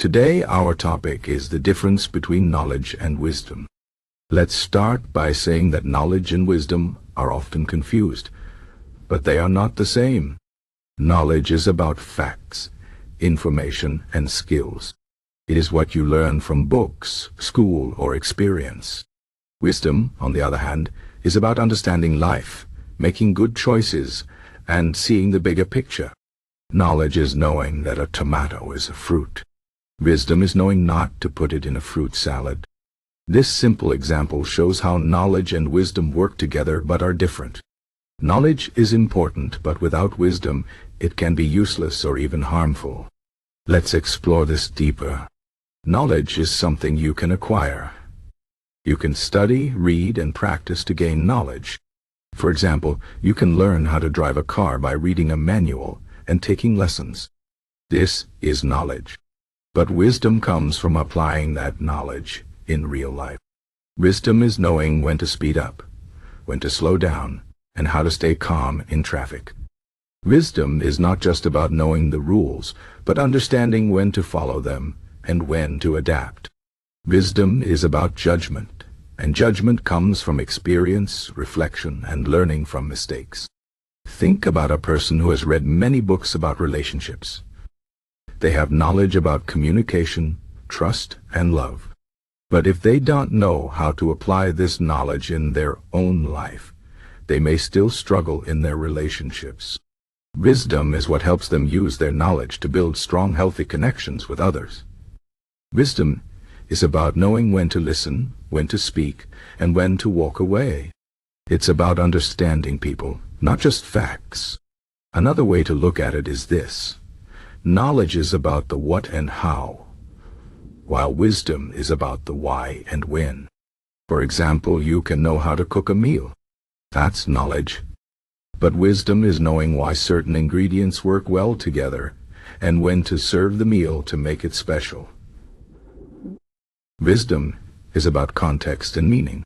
Today our topic is the difference between knowledge and wisdom. Let's start by saying that knowledge and wisdom are often confused, but they are not the same. Knowledge is about facts, information, and skills. It is what you learn from books, school, or experience. Wisdom, on the other hand, is about understanding life, making good choices, and seeing the bigger picture. Knowledge is knowing that a tomato is a fruit. Wisdom is knowing not to put it in a fruit salad. This simple example shows how knowledge and wisdom work together but are different. Knowledge is important, but without wisdom, it can be useless or even harmful. Let's explore this deeper. Knowledge is something you can acquire. You can study, read, and practice to gain knowledge. For example, you can learn how to drive a car by reading a manual and taking lessons. This is knowledge. But wisdom comes from applying that knowledge in real life. Wisdom is knowing when to speed up, when to slow down, and how to stay calm in traffic. Wisdom is not just about knowing the rules, but understanding when to follow them and when to adapt. Wisdom is about judgment, and judgment comes from experience, reflection, and learning from mistakes. Think about a person who has read many books about relationships. They have knowledge about communication, trust, and love. But if they don't know how to apply this knowledge in their own life, they may still struggle in their relationships. Wisdom is what helps them use their knowledge to build strong, healthy connections with others. Wisdom is about knowing when to listen, when to speak, and when to walk away. It's about understanding people, not just facts. Another way to look at it is this. Knowledge is about the what and how, while wisdom is about the why and when. For example, you can know how to cook a meal. That's knowledge. But wisdom is knowing why certain ingredients work well together and when to serve the meal to make it special. Wisdom is about context and meaning.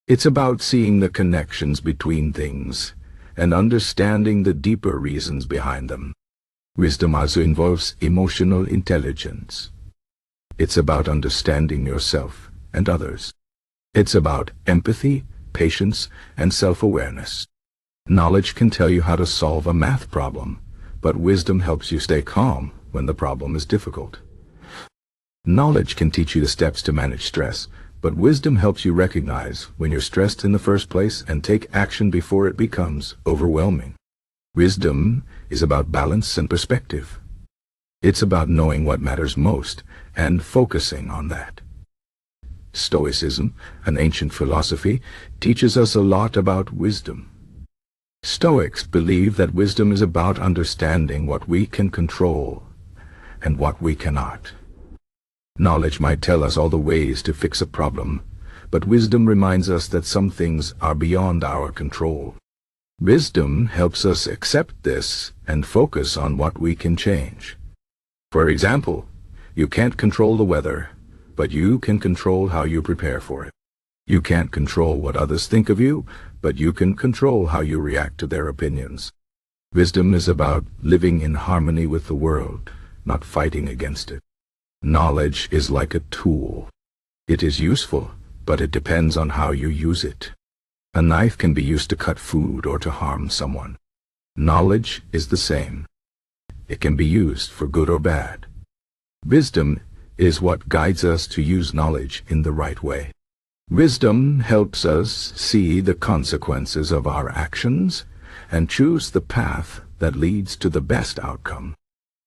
It's about seeing the connections between things and understanding the deeper reasons behind them. Wisdom also involves emotional intelligence. It's about understanding yourself and others. It's about empathy, patience, and self-awareness. Knowledge can tell you how to solve a math problem, but wisdom helps you stay calm when the problem is difficult. Knowledge can teach you the steps to manage stress, but wisdom helps you recognize when you're stressed in the first place and take action before it becomes overwhelming. Wisdom is about balance and perspective. It's about knowing what matters most and focusing on that. Stoicism, an ancient philosophy, teaches us a lot about wisdom. Stoics believe that wisdom is about understanding what we can control and what we cannot. Knowledge might tell us all the ways to fix a problem, but wisdom reminds us that some things are beyond our control. Wisdom helps us accept this and focus on what we can change. For example, you can't control the weather, but you can control how you prepare for it. You can't control what others think of you, but you can control how you react to their opinions. Wisdom is about living in harmony with the world, not fighting against it. Knowledge is like a tool. It is useful, but it depends on how you use it. A knife can be used to cut food or to harm someone. Knowledge is the same. It can be used for good or bad. Wisdom is what guides us to use knowledge in the right way. Wisdom helps us see the consequences of our actions and choose the path that leads to the best outcome.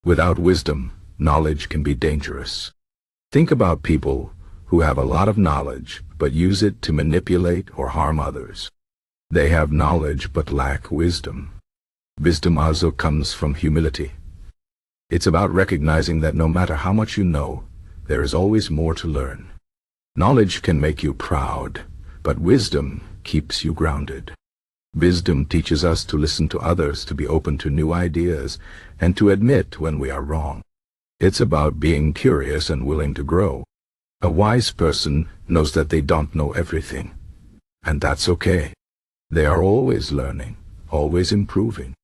Without wisdom, knowledge can be dangerous. Think about people who have a lot of knowledge but use it to manipulate or harm others. They have knowledge but lack wisdom. Wisdom also comes from humility. It's about recognizing that no matter how much you know, there is always more to learn. Knowledge can make you proud, but wisdom keeps you grounded. Wisdom teaches us to listen to others, to be open to new ideas, and to admit when we are wrong. It's about being curious and willing to grow. A wise person knows that they don't know everything, and that's okay. They are always learning, always improving.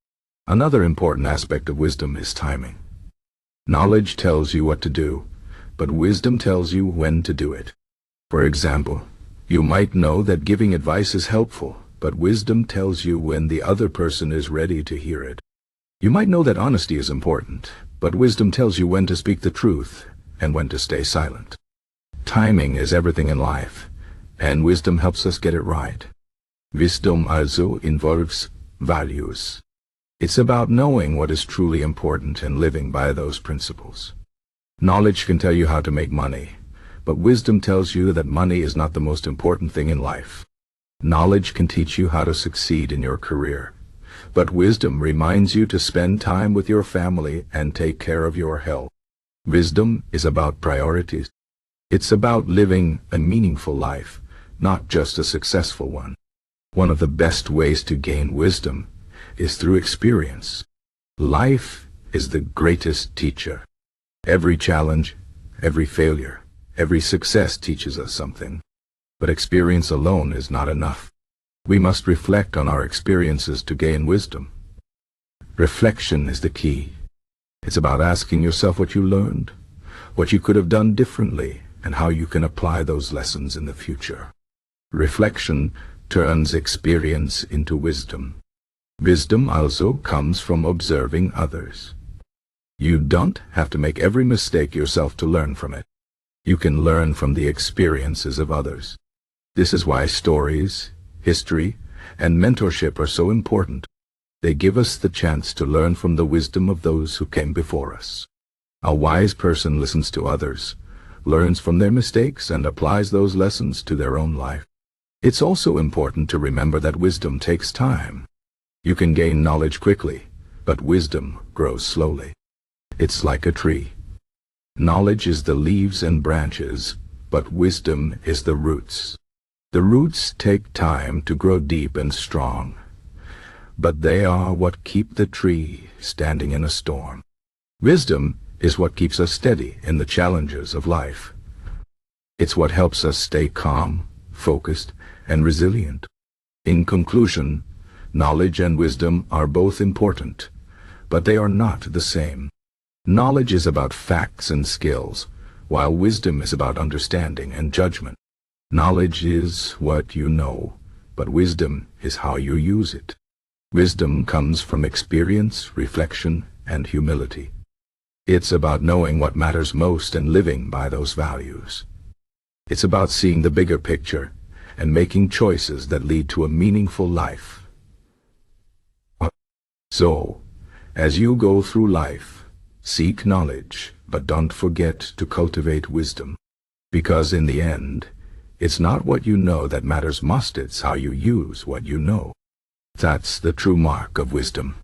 Another important aspect of wisdom is timing. Knowledge tells you what to do, but wisdom tells you when to do it. For example, you might know that giving advice is helpful, but wisdom tells you when the other person is ready to hear it. You might know that honesty is important, but wisdom tells you when to speak the truth and when to stay silent. Timing is everything in life, and wisdom helps us get it right. Wisdom also involves values. It's about knowing what is truly important and living by those principles. Knowledge can tell you how to make money, but wisdom tells you that money is not the most important thing in life. Knowledge can teach you how to succeed in your career, but wisdom reminds you to spend time with your family and take care of your health. Wisdom is about priorities. It's about living a meaningful life, not just a successful one. One of the best ways to gain wisdom is through experience. Life is the greatest teacher. Every challenge, every failure, every success teaches us something. But experience alone is not enough. We must reflect on our experiences to gain wisdom. Reflection is the key. It's about asking yourself what you learned, what you could have done differently, and how you can apply those lessons in the future. Reflection turns experience into wisdom. Wisdom also comes from observing others. You don't have to make every mistake yourself to learn from it. You can learn from the experiences of others. This is why stories, history, and mentorship are so important. They give us the chance to learn from the wisdom of those who came before us. A wise person listens to others, learns from their mistakes, and applies those lessons to their own life. It's also important to remember that wisdom takes time. You can gain knowledge quickly, but wisdom grows slowly. It's like a tree. Knowledge is the leaves and branches, but wisdom is the roots. The roots take time to grow deep and strong, but they are what keep the tree standing in a storm. Wisdom is what keeps us steady in the challenges of life. It's what helps us stay calm, focused, and resilient. In conclusion, knowledge and wisdom are both important, but they are not the same. Knowledge is about facts and skills, while wisdom is about understanding and judgment. Knowledge is what you know, but wisdom is how you use it. Wisdom comes from experience, reflection, and humility. It's about knowing what matters most and living by those values. It's about seeing the bigger picture and making choices that lead to a meaningful life. So, as you go through life, seek knowledge, but don't forget to cultivate wisdom. Because in the end, it's not what you know that matters most, it's how you use what you know. That's the true mark of wisdom.